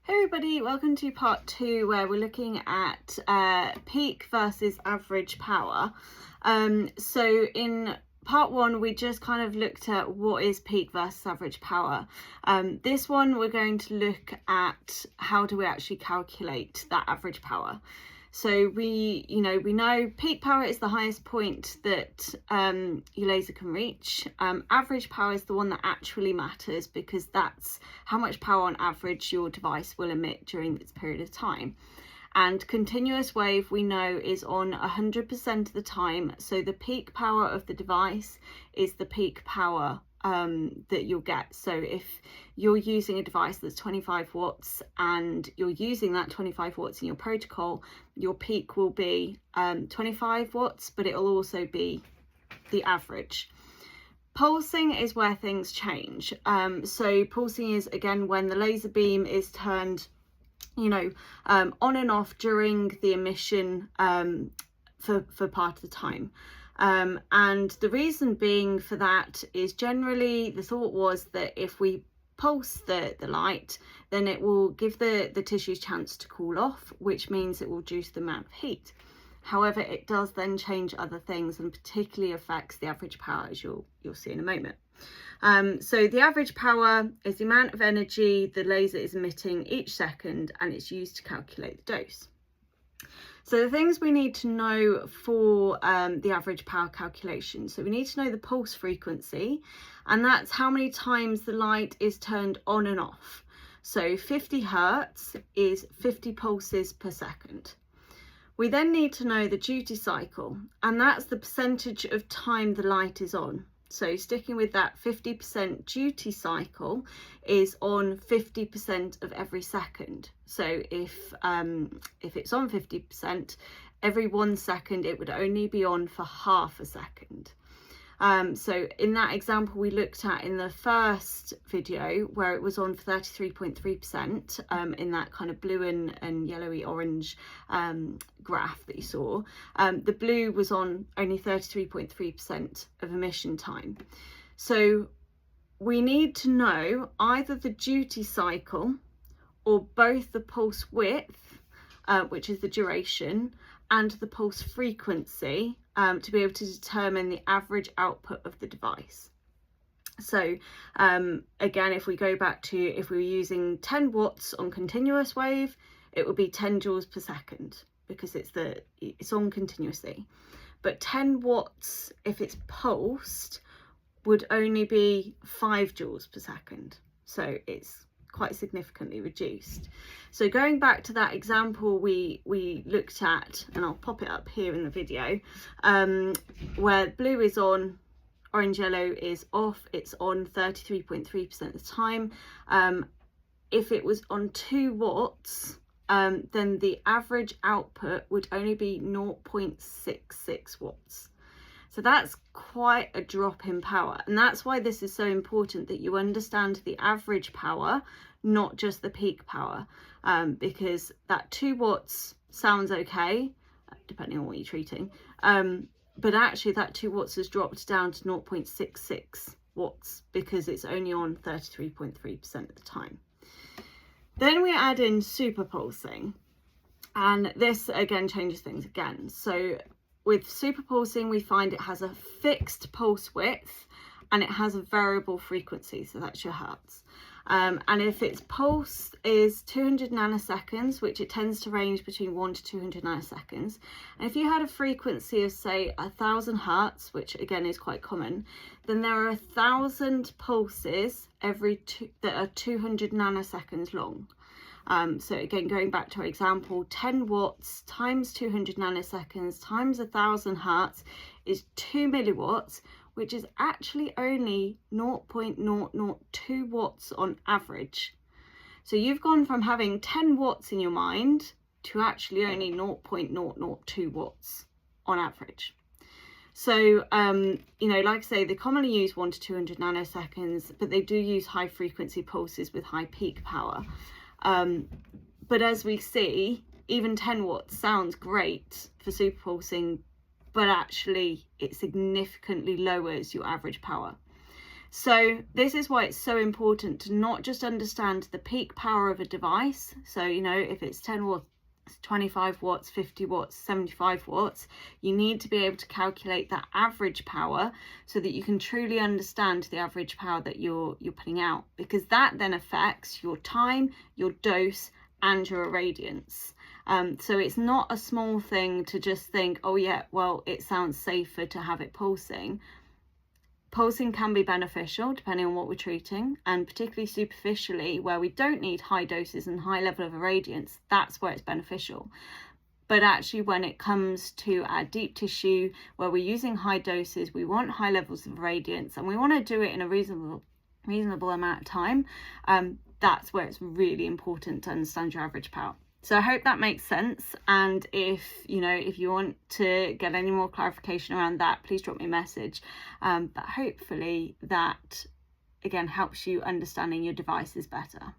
Hey everybody, welcome to part 2 where we're looking at peak versus average power. So in part 1 we just kind of looked at what is peak versus average power. This one we're going to look at how do we actually calculate that average power. So we know peak power is the highest point that your laser can reach. Average power is the one that actually matters because that's how much power on average your device will emit during this period of time. And continuous wave we know is on 100% of the time. So the peak power of the device is the peak power that you'll get. So if you're using a device that's 25 watts and you're using that 25 watts in your protocol, your peak will be 25 watts, but it'll also be the average. Pulsing is where things change. So pulsing is again when the laser beam is turned on and off during the emission for part of the time. And the reason being for that is generally the thought was that if we pulse the light, then it will give the tissues chance to cool off, which means it will reduce the amount of heat. However, it does then change other things and particularly affects the average power, as you'll see in a moment. So the average power is the amount of energy the laser is emitting each second, and it's used to calculate the dose. So the things we need to know for the average power calculation. So we need to know the pulse frequency, and that's how many times the light is turned on and off. So 50 Hertz is 50 pulses per second. We then need to know the duty cycle, and that's the percentage of time the light is on. So sticking with that 50% duty cycle is on 50% of every second. So if it's on 50%, every 1 second it would only be on for half a second. So in that example we looked at in the first video where it was on for 33.3% in that kind of blue and yellowy orange graph that you saw, the blue was on only 33.3% of emission time. So we need to know either the duty cycle or both the pulse width, which is the duration, and the pulse frequency to be able to determine the average output of the device. So again, if we go back to if we were using 10 watts on continuous wave, it would be 10 joules per second because it's on continuously. But 10 watts if it's pulsed would only be 5 joules per second. So it's quite significantly reduced. So going back to that example we looked at, and I'll pop it up here in the video, where blue is on, orange yellow is off, it's on 33.3% of the time. If it was on 2 watts, then the average output would only be 0.66 watts. So that's quite a drop in power, and that's why this is so important that you understand the average power, not just the peak power, because that 2 watts sounds okay, depending on what you're treating, but actually that 2 watts has dropped down to 0.66 watts because it's only on 33.3% of the time. Then we add in super pulsing, and this again changes things again. So with super pulsing, we find it has a fixed pulse width and it has a variable frequency, so that's your hertz. And if its pulse is 200 nanoseconds, which it tends to range between 1 to 200 nanoseconds, and if you had a frequency of say 1000 hertz, which again is quite common, then there are 1000 pulses that are 200 nanoseconds long. So again, going back to our example, 10 watts times 200 nanoseconds times 1000 hertz is 2 milliwatts, which is actually only 0.002 watts on average. So you've gone from having 10 watts in your mind to actually only 0.002 watts on average. So, like I say, they commonly use 1 to 200 nanoseconds, but they do use high frequency pulses with high peak power. But as we see, even 10 watts sounds great for super pulsing, but actually it significantly lowers your average power. So this is why it's so important to not just understand the peak power of a device. So, you know, if it's 10 watts, 25 watts, 50 watts, 75 watts, you need to be able to calculate that average power so that you can truly understand the average power that you're putting out, because that then affects your time, your dose, and your irradiance. So it's not a small thing to just think, oh yeah, well, it sounds safer to have it pulsing. Pulsing can be beneficial depending on what we're treating, and particularly superficially where we don't need high doses and high level of irradiance, that's where it's beneficial. But actually when it comes to our deep tissue where we're using high doses, we want high levels of irradiance and we want to do it in a reasonable amount of time, that's where it's really important to understand your average power. So I hope that makes sense, and if you want to get any more clarification around that, please drop me a message. But hopefully that again helps you understanding your devices better.